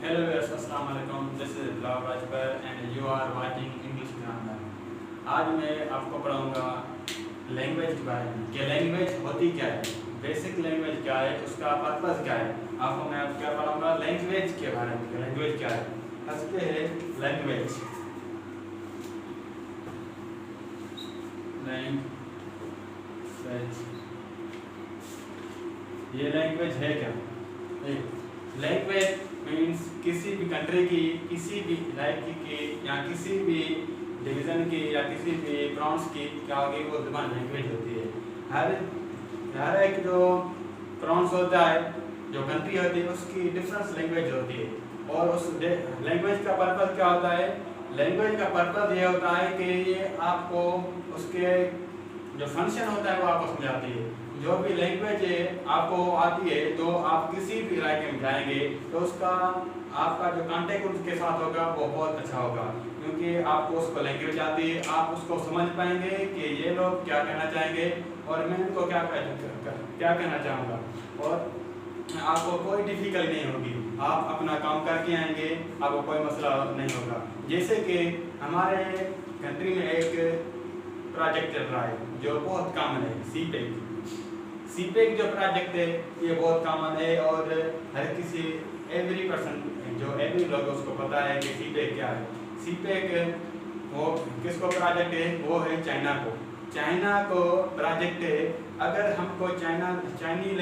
Hello viewers, अस्सलाम वालेकुम। This is Bilal Rajpal and you are watching English Grammar। आज मैं आपको पढ़ाऊंगा लैंग्वेज के बारे में कि लैंग्वेज होती क्या है, बेसिक लैंग्वेज क्या है, उसका पर्पस क्या है। आपको मैं अब क्या पढ़ाऊंगा लैंग्वेज के बारे में कि लैंग्वेज क्या है। फर्स्ट पे है लैंग्वेज। ये लैंग्वेज है क्या? लैंग्वेज मीन्स किसी भी कंट्री की, किसी भी इलाके की या किसी भी डिवीज़न की या किसी भी प्रांत की क्या होगी, वो ज़बान लैंग्वेज होती है। हर एक जो प्रांत होता है, जो कंट्री होती है, उसकी डिफरेंस लैंग्वेज होती है। और उस लैंग्वेज का पर्पस क्या होता है? लैंग्वेज का पर्पस ये होता है कि ये आपको उसके जो फंक्शन होता है वो आपको समझाती है। जो भी लैंग्वेज आपको आती है तो आप किसी भी इलाके में जाएंगे तो उसका आपका जो कांटेक्ट उसके साथ होगा वो बहुत अच्छा होगा, क्योंकि आपको उसको लैंग्वेज आती है, आप उसको समझ पाएंगे कि ये लोग क्या कहना चाहेंगे और मैं इनको क्या कहना चाहूँगा। और आपको कोई डिफिकल्टी नहीं होगी, आप अपना काम करके आएंगे, आपको कोई मसला नहीं होगा। जैसे कि हमारे कंट्री में एक प्रोजेक्ट चल रहा है जो बहुत कॉमन है, सीपेक जो प्रोजेक्ट है ये बहुत कॉमन है और हर किसी एवरी पर्सन जो एवरी लोग उसको पता है कि सीपेक क्या है। सीपेक वो किसको प्रोजेक्ट है? वो है चाइना को प्रोजेक्ट है। अगर हमको चाइनीज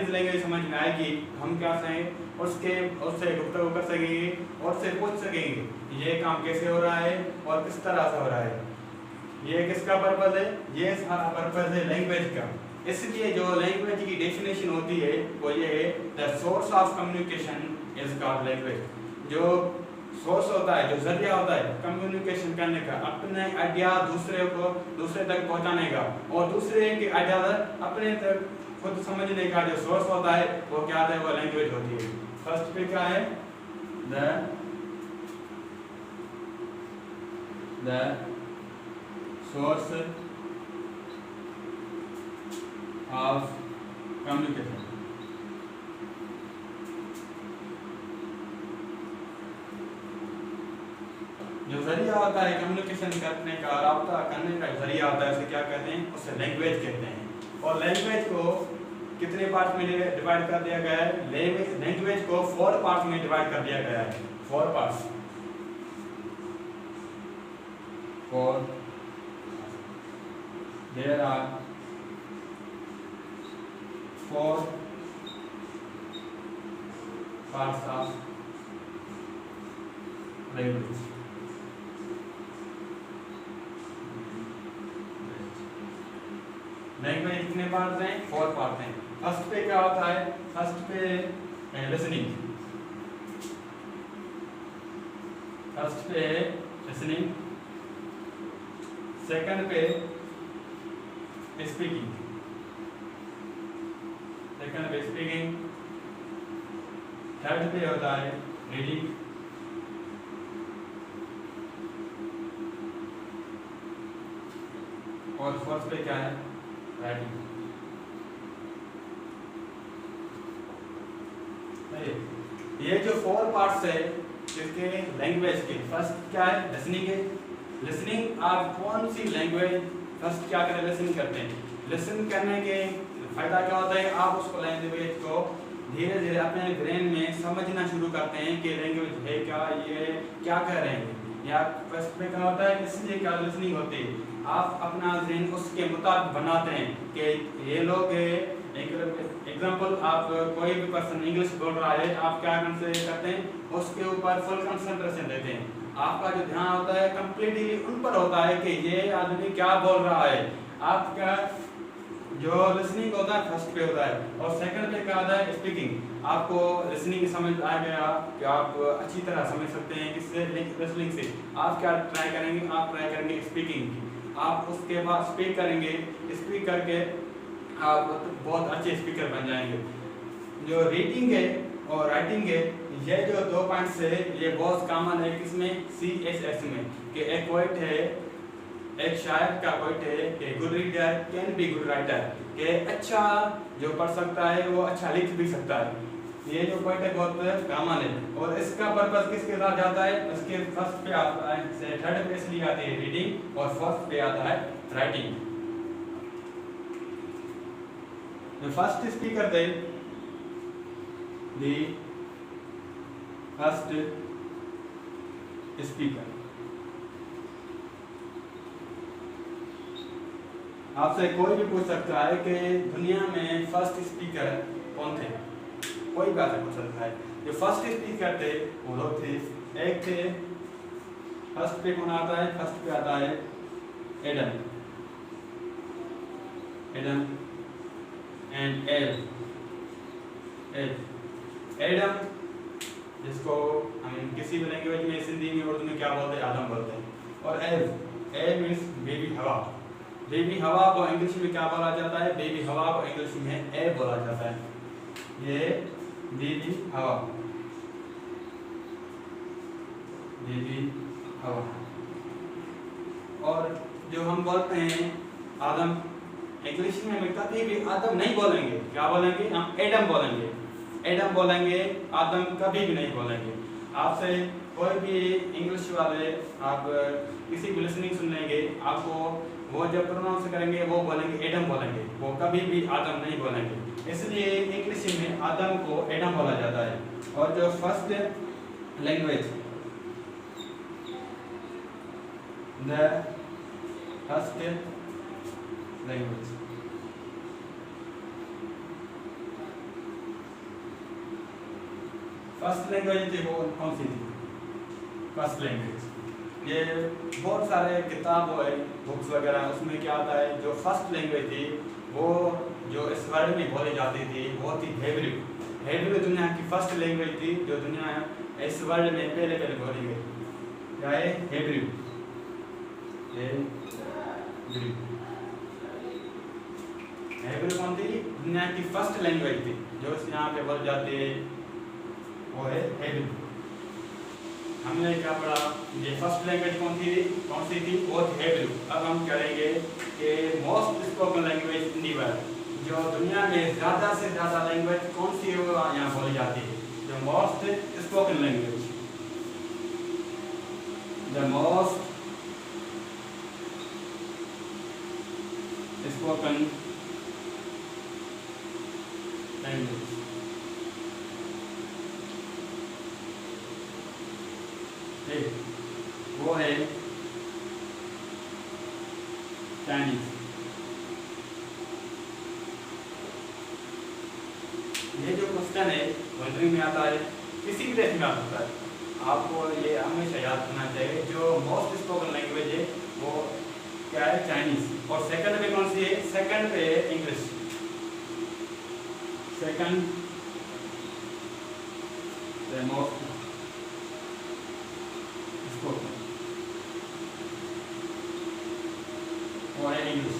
लैंग्वेज समझ में आएगी हम क्या सहें उससे गुफ्तगू कर सकेंगे और उससे पूछ सकेंगे ये काम कैसे हो रहा है और किस तरह से हो रहा है। ये किसका पर्पस है? ये सारा पर्पस है लैंग्वेज का। इसलिए जो लैंग्वेज की डेफिनेशन होती है वो ये है, the source of communication is called language. जो सोर्स होता है, जो जरिया होता है कम्युनिकेशन करने का, अपने आइडिया दूसरे तक पहुंचाने का और दूसरे के आइडिया अपने तक खुद समझने का जो सोर्स होता है वो क्या है? वो लैंग्वेज होती है। फर्स्ट पे क्या है? The source of communication. जो जरिया होता है कम्युनिकेशन करने का, राब्ता करने का जरिया होता है, उसे क्या कहते हैं? उसे लैंग्वेज कहते हैं। और लैंग्वेज को कितने पार्ट में डिवाइड कर दिया गया है? लैंग्वेज को 4 पार्ट में डिवाइड कर दिया गया है। 4 parts. There are 4 parts of language. Language कितने पार्ट्स हैं? 4 पार्ट हैं। फर्स्ट पे क्या होता है? फर्स्ट पे लिसनिंग। सेकंड पे स्पीकिंग। थर्ड पे होता है रीडिंग। और फोर्थ पे क्या है? राइटिंग। ये जो 4 पार्ट्स है इसके लैंग्वेज के, फर्स्ट क्या है? लिसनिंग है। लिसनिंग आप कौन सी लैंग्वेज फर्स्ट क्या करें? लिसन करते हैं। लिसन करने के फायदा क्या होता है? आप उसको लैंग्वेज को धीरे धीरे अपने ब्रेन में समझना शुरू करते हैं कि लैंग्वेज है क्या, ये क्या कह रहे हैं। या फर्स्ट में क्या होता है? इसलिए क्या लिसनिंग होती है, आप अपना ब्रेन उसके मुताबिक बनाते हैं कि ये लोग एग्जाम्पल, आप कोई भी पर्सन इंग्लिश बोल रहा है, आप क्या करते हैं? उसके ऊपर फुल कंसंट्रेशन देते हैं। आपका जो ध्यान होता है कंप्लीटली उन पर होता है कि ये आदमी क्या बोल रहा है। आपका जो लिसनिंग होता है फर्स्ट पे होता है। और सेकंड पे क्या होता है? स्पीकिंग। आपको लिसनिंग समझ आ गया कि आप अच्छी तरह समझ सकते हैं किससे? लिसनिंग से। आप क्या ट्राई करेंगे? आप ट्राई करेंगे स्पीकिंग की। आप उसके बाद स्पीक करेंगे, स्पीक करके आप बहुत अच्छे स्पीकर बन जाएंगे। जो रीडिंग है और राइटिंग है, ये जो 2 पॉइंट्स है ये बहुत कॉमन है। किसमें? CSS में। कि एक क्वोट है, एक शायर का क्वोट है कि good reader can be good writer, कि अच्छा जो पढ़ सकता है वो अच्छा लिख भी सकता है। ये जो पॉइंट है बहुत कॉमन है और इसका पर्पस किसके साथ जाता है, उसके फर्स्ट पे आता है, से थर्ड पे इसलिए आती है रीडिंग और फर्स्ट पे आता है writing. The first speaker the first speaker। आपसे कोई भी पूछ सकता है कि दुनिया में फर्स्ट स्पीकर कौन थे, कोई भी आपसे पूछ सकता है। जो फर्स्ट स्पीकर थे वो लोग थे, एक थे फर्स्ट पे कौन आता है, फर्स्ट पे आता है एडम, एडम एंड एव। एडम जिसको हम किसी भी लैंग्वेज में, सिंधी में, उर्दू में क्या बोलते हैं, आदम बोलते हैं। और एव मीन्स बेबी हवा। बेबी हवा को इंग्लिश में क्या बोला जाता है, बेबी हवा को इंग्लिश में एव बोला जाता है। ये बेबी हवा, बेबी हवा। और जो हम बोलते हैं आदम, इंग्लिश में हम कभी भी आदम नहीं बोलेंगे, क्या बोलेंगे, हम एडम बोलेंगे, एडम बोलेंगे, आदम कभी भी नहीं बोलेंगे। आपसे कोई भी इंग्लिश वाले आप किसी भी लिसनिंग सुन लेंगे, आपको वो जब प्रोनाउंस करेंगे वो बोलेंगे एडम बोलेंगे, वो कभी भी आदम नहीं बोलेंगे। इसलिए इंग्लिश में आदम को एडम बोला जाता है। और जो first language, the first language, first language थी वो कौन सी थी, फर्स्ट लैंग्वेज। ये बहुत सारे किताब है, बुक्स वगैरह, उसमें क्या आता है, जो फर्स्ट लैंग्वेज थी वो जो इस वर्ल्ड में बोली जाती थी वो थी हेब्रू। हेब्रू दुनिया की फर्स्ट लैंग्वेज थी जो दुनिया इस वर्ल्ड में पहले बोली गई, क्या है, हेब्रू। हेब्रू कौन थी, दुनिया की फर्स्ट लैंग्वेज थी जो यहाँ पे बोली जाती है, वो है हेब्रू। हमने क्या पढ़ा, ये फर्स्ट लैंग्वेज कौन सी थी, वो थी हेब्रू। अब हम करेंगे कि most spoken language in the world, जो दुनिया में ज़्यादा से ज़्यादा लैंग्वेज कौन सी है वो यहाँ बोली जाती है, जो most spoken language, the most spoken language. वो है चाइनीज। ये जो क्वेश्चन है वनरिंग में आता है, किसी भी देश में आ सकता है, आपको ये हमेशा याद रखना चाहिए। जो मोस्ट स्पोकन लैंग्वेज है वो क्या है, चाइनीज। और सेकंड पे कौन सी है, सेकंड पे इंग्लिश, सेकंड मोस्ट स्पोकन वो है इंग्लिश।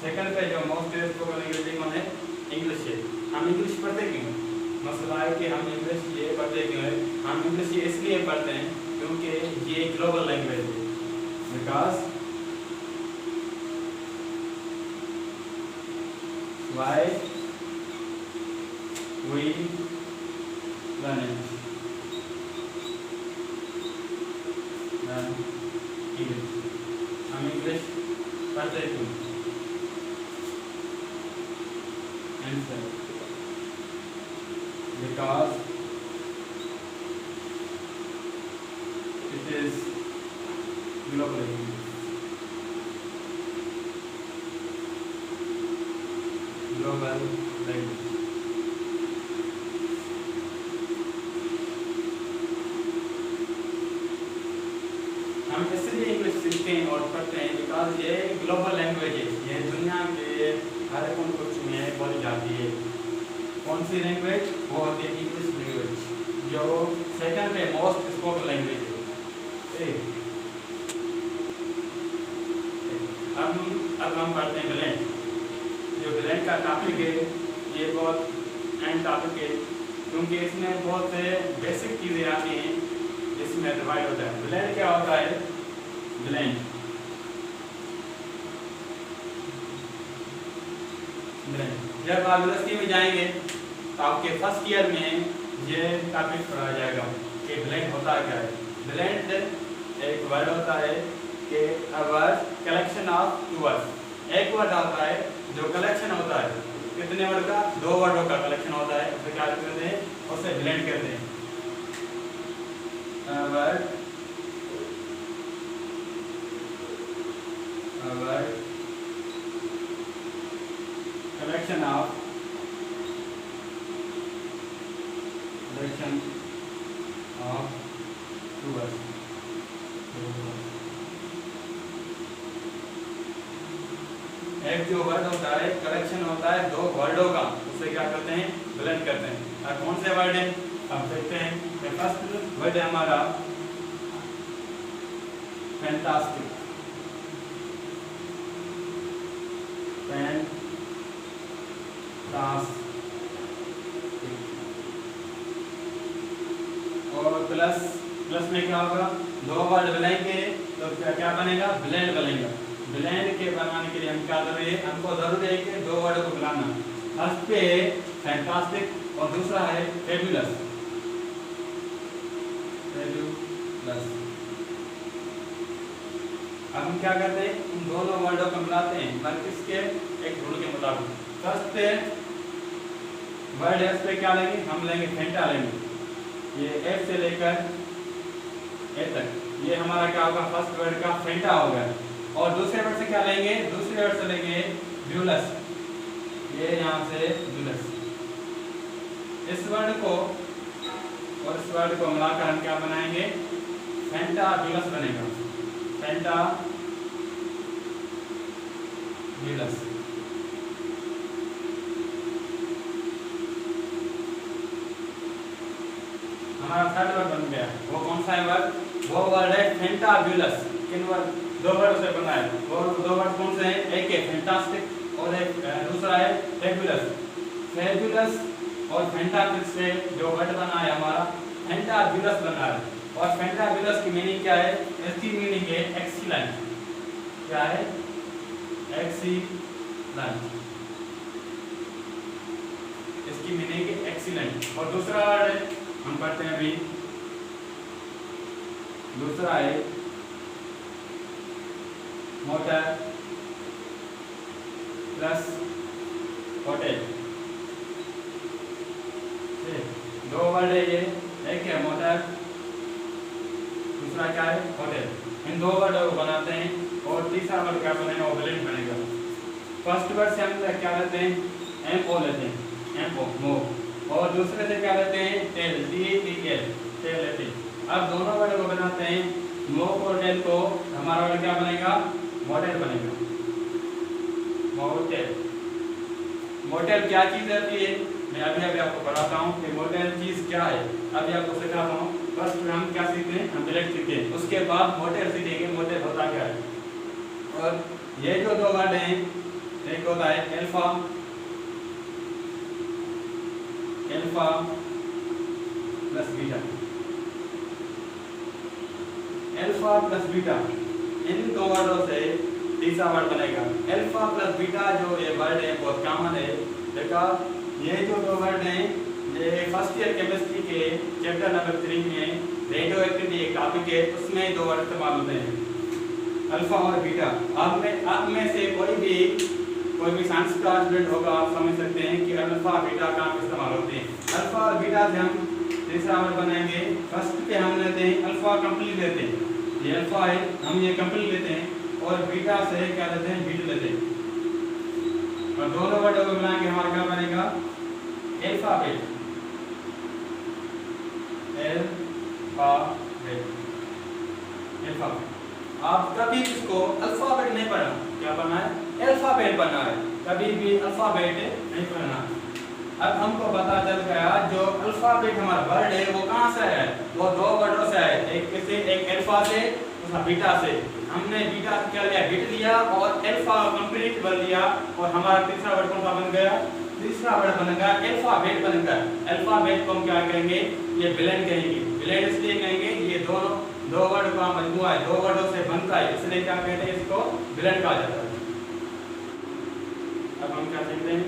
सेकंड पे जो मोस्ट स्पोकन लैंग्वेज कौन है, इंग्लिश है। हम इंग्लिश पढ़ते क्यों, मसला है कि हम इंग्लिश ये पढ़ते क्यों है, हम इंग्लिश ये इसलिए पढ़ते हैं क्योंकि ये ग्लोबल लैंग्वेज है, because why we learn English हम इंग्लिश पढ़ते क्यों, answer because it is global language, global language। हम इसलिए इंग्लिश सीखते हैं और पढ़ते हैं बिकॉज ये ग्लोबल लैंग्वेज है, ये दुनिया के हर कुछ में बोली जाती है। कौन सी लैंग्वेज, वो होती है इंग्लिश लैंग्वेज, जो सेकंड पे मोस्ट स्पोकन लैंग्वेज है। अब हम पढ़ते हैं ब्लेंड। जो ब्लेंड का टॉपिक है ये बहुत एंड टॉपिक है क्योंकि इसमें बहुत से बेसिक चीज़ें आती हैं जिसमें डिवाइड होता है। ब्लेंड क्या होता है, ब्लेंड ब्लेंड। जब आप यूनिवर्सिटी में जाएंगे तो आपके फर्स्ट ईयर में ये टॉपिक पढ़ाया जाएगा कि ब्लेंड होता क्या है। ब्लेंड एक वर्ड होता है कि a word collection of two words. एक वर्ड होता है जो कलेक्शन होता है कितने वर्ड का, 2 वर्डों का कलेक्शन होता है, उसे क्या करते हैं, उसे ब्लेंड करते हैं। Word collection of two words। एक जो वर्ड होता है कलेक्शन होता है 2 वर्डों का, उसे क्या करते हैं, ब्लेंड करते हैं। और कौन से वर्ड है आप देखते हैं। फर्स्ट वर्ड है हमारा फैंटास्टिक। और प्लस में क्या होगा, 2 वर्ड बनाएंगे तो क्या बनेगा, ब्लेंड बनेगा। ब्लेंड के बनाने के लिए हम क्या जरूरी है, हमको जरूरी है कि 2 वर्ड को मिलाना। फर्स्ट पे फैंटास्टिक और दूसरा है फेबुलस। अब हम क्या करते हैं, उन दोनों वर्डों को मिलाते हैं पर किसके, एक रूल के मुताबिक। फर्स्ट पे वर्ड है, उस पे क्या लेंगे, हम लेंगे फेंटा लेंगे। ये एफ से लेकर ए तक, ये हमारा क्या होगा, फर्स्ट वर्ड का फेंटा होगा। और दूसरे वर्ड से क्या लेंगे, दूसरे वर्ड से लेंगे ब्यूलस। ये यहाँ से ब्यूलस। इस वर्ड को और इस वर्ड को मिलाकर हम क्या बनाएंगे, फेंटा ब्यूलस बनेगा। फेंटा ब्यूलस। हमारा थर्ड वर्ड बन गया। वो कौन सा है वर्ड, वो वर्ड है फेंटाब्यूलस। किन वर्ड, 2 वर्ड से बना है। वो 2 वर्ड कौन से हैं, एक है फैंटास्टिक और एक दूसरा है फेबुलस। फेबुलस और फेंटाब्यूलस से जो वर्ड बना है हमारा फेंटाब्यूलस बना है। और फेंटाब्यूलस की मीनिंग क्या है, इसकी मीनिंग है एक्सीलेंट। क्या है, एक्सीलेंट। इसकी मीनिंग है एक्सीलेंट। और दूसरा वर्ड है, हम पढ़ते हैं अभी, दूसरा है मोटर प्लस होटल। 2 वर्ड है ये, एक है मोटर, दूसरा क्या है, होटल। इन 2 वर्डों को बनाते हैं और तीसरा वर्ड क्या बनेगा, वो ब्लेंड बनेगा। फर्स्ट वर्ड से हम क्या लेते हैं, एम ओ लेते हैं, एम ओ मो। और दूसरे से क्या लेते हैं, टेल, टी-ई-एल, टेल लेते हैं। अब दोनों वर्ड को बनाते हैं, मोक और टेल को, हमारा वर्ड क्या बनेगा, मॉडल बनेगा। मोटेल। मोटेल क्या चीज होती है, मैं अभी आपको बताता हूँ कि मोटेल चीज क्या है। अभी आपको सिखाता हूँ। फर्स्ट हम क्या सीखते हैं, हम ब्लेंड सीखते हैं, उसके बाद मोटेल सीखेंगे, मोटेल होता क्या है। और ये जो 2 वर्ड हैं, एक होता है alpha, alpha plus beta. Alpha plus beta, इन 2 वर्डों से तीसरा वर्ड बनेगा। अल्फा प्लस बीटा जो ये वर्ड है बहुत कॉमन है। देखा, ये जो 2 वर्ड हैं, ये फर्स्ट ईयर केमिस्ट्री के चैप्टर नंबर 3 में रेडियो एक्टिविटी एक टॉपिक है, उसमें 2 वर्ड इस्तेमाल होते हैं, अल्फा और बीटा। आप में से कोई भी साइंस का स्टूडेंट होगा, आप समझ सकते हैं कि अल्फा बीटा का इस्तेमाल होते हैं। अल्फा और बीटा से हम तीसरा वर्ड बनाएंगे। फर्स्ट पे हम लेते हैं अल्फा कंप्लीट लेते हैं, ये अल्फा है, हम ये कंप्लीट लेते हैं। और बीटा से क्या लेते हैं, बीटा लेते हैं। और दोनों वर्डों को मिलाएंगे, हमारा क्या बनेगा, अल्फाबेट। अल्फाबेट। आप कभी इसको अल्फाबेट नहीं पढ़ना, क्या पढ़ना है, अल्फाबेट पढ़ना है, कभी भी अल्फाबेट नहीं पढ़ना। अब हमको पता चल गया जो अल्फाबेट हमारा वर्ड है वो कहाँ से है, वो 2 वर्डों से है, एक अल्फा से, दूसरा बीटा से। हमने बीटा क्या लिया, बिट लिया, और अल्फा कंप्लीट वर्ड लिया, और हमारा तीसरा वर्ड कौन सा बन गया, तीसरा वर्ड बनेगा अल्फाबेट बनेगा। अल्फाबेट को हम क्या कहेंगे, ये ब्लेंड कहेंगे। ब्लेंड इसलिए कहेंगे, ये दोनों 2 वर्ड का मजमूआ है, 2 वर्डों से बनता है, इसलिए क्या कहते हैं, इसको ब्लेंड कहा जाता है। अब हम क्या सीखते हैं,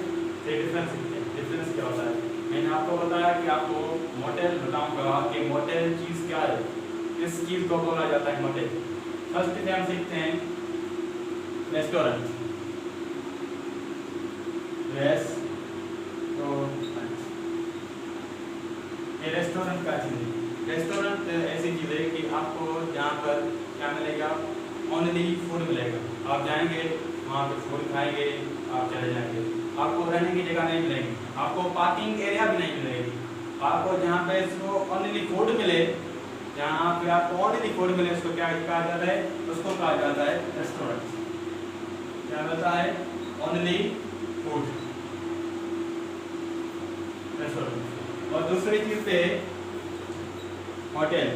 आपको बताया कि आपको मोटेल बताऊंगा कि मोटेल चीज़ क्या है, किस चीज़ को बोला जाता है मोटेल। फर्स्ट पे हम सीखते हैं रेस्टोरेंट। ये रेस्टोरेंट का चीज़ है। रेस्टोरेंट ऐसी चीज़ है कि आपको जहाँ पर क्या मिलेगा, ओनली फूड मिलेगा। आप जाएंगे वहाँ पे फूड खाएंगे, आप चले जाएंगे, आपको रहने की जगह नहीं मिलेगी, आपको पार्किंग एरिया भी नहीं मिलेगी। आपको जहाँ पे इसको ओनली फूड मिले, जहाँ पे आपको ओनली फूड मिले, उसको क्या कहा जाता है, उसको कहा जाता है रेस्टोरेंट। क्या होता है, ओनली फूड, रेस्टोरेंट। और दूसरी चीज़ पे होटल।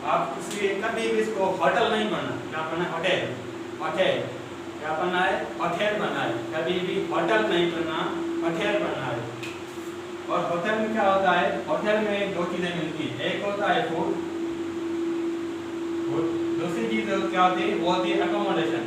आप किसी कभी भी इसको होटल नहीं बनना, क्या बनना है, होटल। होटल क्या बनना है, होटल बनना है। कभी भी होटल नहीं बनना, होटल बनना है। और होटल में क्या होता है, होटल में दो चीजें मिलती हैं, एक होता है फूड, दूसरी चीज क्या होती है, वो होती है अकोमोडेशन।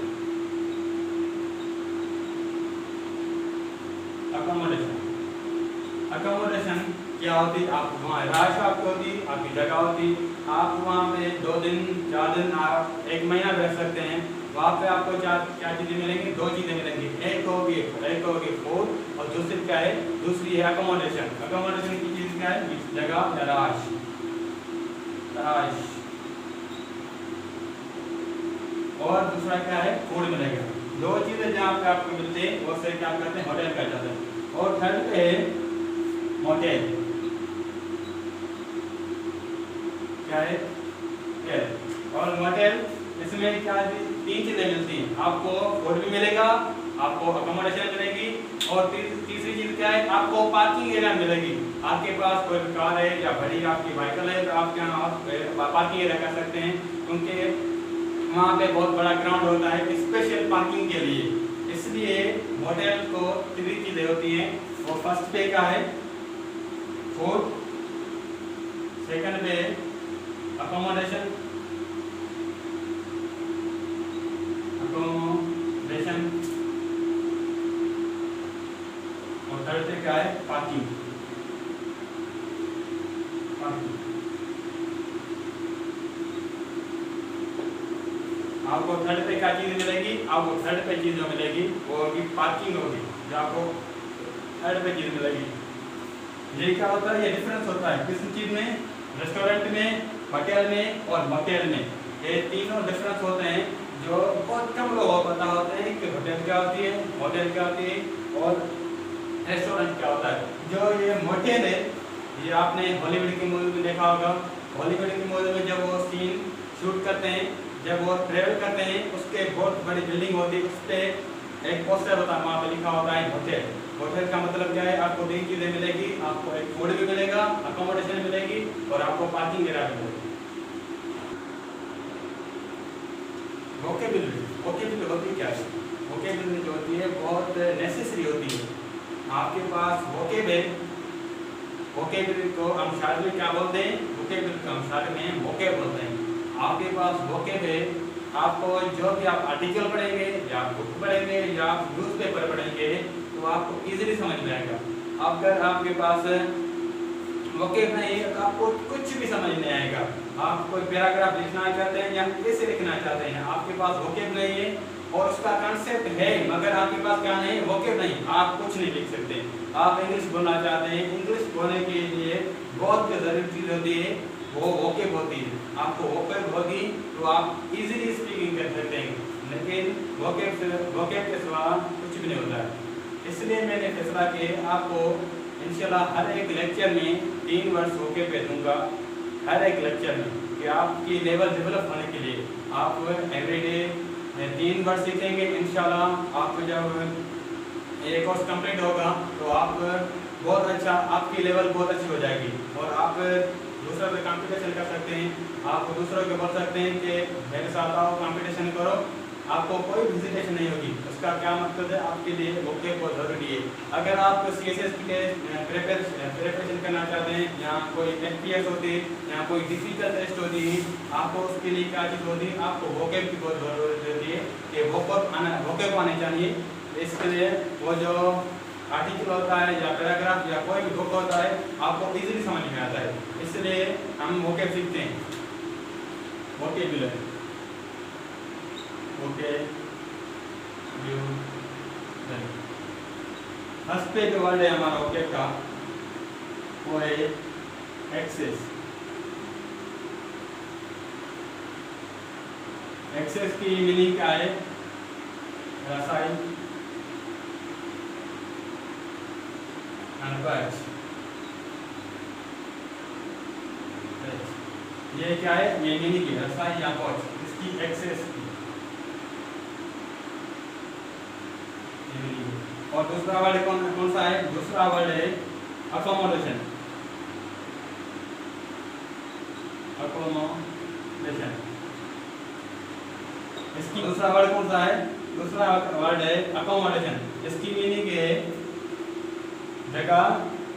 अकोमोडेशन क्या होती, आप वहाँ राश आपकी होती, आपकी जगह होती, आप वहाँ पे 2 दिन 4 दिन, आप 1 महीना रह सकते हैं। वहाँ पे आपको क्या चीज़ें मिलेंगी, 2 चीज़ें मिलेंगी, एक होगी फूड और दूसरी क्या है, दूसरी है अकोमोडेशन। अकोमोडेशन की चीज़ क्या है, जगह या राश। और दूसरा क्या है, फूड मिलेगा। 2 चीज़ें जहाँ पे आपको मिलते हैं वो से क्या करते हैं, होटल कहा जाता है। और थर्ड पे मोटेल। क्या है, और मोटेल, इसमें क्या 3 चीजें मिलती हैं, आपको फूड भी मिलेगा, आपको अकोमोडेशन मिलेगी, और तीसरी चीज क्या है, आपको पार्किंग एरिया मिलेगी। आपके पास कोई कार है या बड़ी आपकी व्हीकल है तो आप यहाँ पार्किंग एरिया कर सकते हैं, क्योंकि वहाँ पे बहुत बड़ा ग्राउंड होता है स्पेशल पार्किंग के लिए। इसलिए होटल को 3 चीजें होती हैं। वो फर्स्ट पे क्या है, फूड, सेकंड पे अकोमोडेशन, और थर्ड पे क्या है, पार्किंग। आपको थर्ड पे क्या चीज मिलेगी, आपको थर्ड पे चीज जो मिलेगी वो होगी पार्किंग होगी, जो आपको थर्ड पे चीज मिलेगी। ये क्या होता है, ये डिफरेंस होता है किस चीज में, रेस्टोरेंट में, होटल में और मोटेल में। ये तीनों डिफरेंस होते हैं जो बहुत कम लोगों को पता होते हैं कि होटल क्या होती है, मोटेल क्या होती है और रेस्टोरेंट क्या होता है। जो ये मोटेल है, ये आपने हॉलीवुड की मूवी में देखा होगा। हॉलीवुड की मूवी में जब वो सीन शूट करते हैं, जब वो ट्रेवल करते हैं, उसके बहुत बड़ी बिल्डिंग होती है, उस पर एक पोस्टर होता है, वहाँ पे लिखा होता है होटल। होटल का मतलब क्या है, आपको 3 चीज़ें मिलेगी, आपको एक फूड भी मिलेगा, अकोमोडेशन मिलेगी और आपको पार्किंग एरिया भी मिलेगी। वोकेबुलरी होती क्या है, वोकेबुलरी जो होती है बहुत नेसेसरी होती है। आपके पास वोकेबुलरी को हम शायद में क्या बोलते हैं, वोकेबुलरी को हम शायद में वोकेब बोलते हैं। आपके पास वोकेब है, आपको जो भी आप आर्टिकल पढ़ेंगे या बुक पढ़ेंगे या न्यूज़पेपर पढ़ेंगे तो आपको इजीली समझ में आएगा। अगर आपके पास वोकेब नहीं है तो आपको कुछ भी समझ नहीं आएगा। आप कोई पैराग्राफ लिखना चाहते हैं या कैसे लिखना चाहते हैं, आपके पास वोकेब नहीं है और उसका कॉन्सेप्ट है मगर आपके पास क्या नहीं, वोकेब नहीं, आप कुछ नहीं लिख सकते। आप इंग्लिश बोलना चाहते हैं, इंग्लिश बोलने के लिए बहुत ज़रूरी चीज़ होती है वो वोकेब होती है। आपको वोकेब होगी तो आप इजीली स्पीकिंग कर सकते हैं, लेकिन वोकेब के सिवा कुछ भी नहीं होता है। इसलिए मैंने फैसला किया आपको इंशाल्लाह हर एक लेक्चर में 3 वर्ड्स वोकेब पे दूंगा, हर एक लेक्चर में, कि आपकी लेवल डेवलप होने के लिए आप एवरीडे 3 वर्ड सीखेंगे। इंशाल्लाह आप जब ये कोर्स कंप्लीट होगा तो आप बहुत अच्छा, आपकी लेवल बहुत अच्छी हो जाएगी और आप दूसरों से कंपटीशन कर सकते हैं। आप दूसरों को बोल सकते हैं कि मेरे साथ आओ कंपटीशन करो, आपको कोई विजिटेशन नहीं होगी। उसका क्या मतलब है, आपके लिए वोकेब बहुत ज़रूरी है। अगर आप CSS के प्रिपरेशन करना चाहते हैं या कोई FPS होती है या कोई डिफिकल्ट टेस्ट होती है, आपको उसके लिए क्या चीज़ होती है, आपको वोकेब की बहुत ज़रूरत होती है कि वोकेब आने चाहिए। इसके लिए वो जो आर्टिकल होता है या पैराग्राफ या कोई भी बुक होता है आपको इजीली समझ में आता है, इसलिए हम वोकैब सीखते हैं। वोकैबुलरी फर्स्ट पे जो वर्ड है हमारा वोकैब का वो है एक्सेस। एक्सेस की मीनिंग क्या है? रसाई अनपच। ये क्या है? ये मीनिंग है रसाई या पच, इसकी एक्सेस की। और दूसरा वर्ड कौन सा है? दूसरा वर्ड है अकोमोडेशन। अकोमोडेशन, इसकी दूसरा वर्ड कौन सा है? दूसरा वर्ड है अकोमोडेशन। इसकी मीनिंग है जगह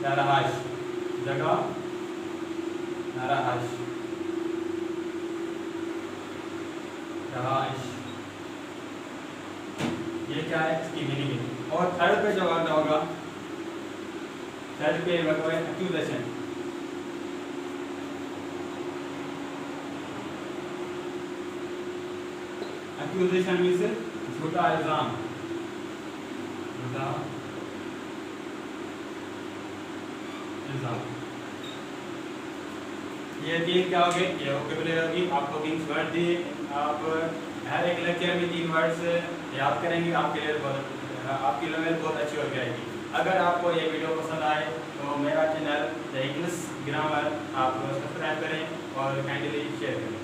या रहाइश। जगह या रहाइश, रहाइश, ये क्या है? इसकी मीनिंग है। और थर्ड पे जो वर्ड होगा, थर्ड पे वर्ड है एक्यूजेशन। एक्यूजेशन मींस झूठा इल्जाम। झूठा इल्जाम। ये तीन क्या हो गए? ये वोकैबुलरी होगी। आपको 3 वर्ड दिए, आप हर एक लेक्चर में 3 वर्ड्स याद करेंगे, आपके लिए आपकी लेवल बहुत अच्छी हो जाएगी। अगर आपको ये वीडियो पसंद आए तो मेरा चैनल द इंग्लिश ग्रामर आप सब्सक्राइब करें और काइंडली शेयर करें।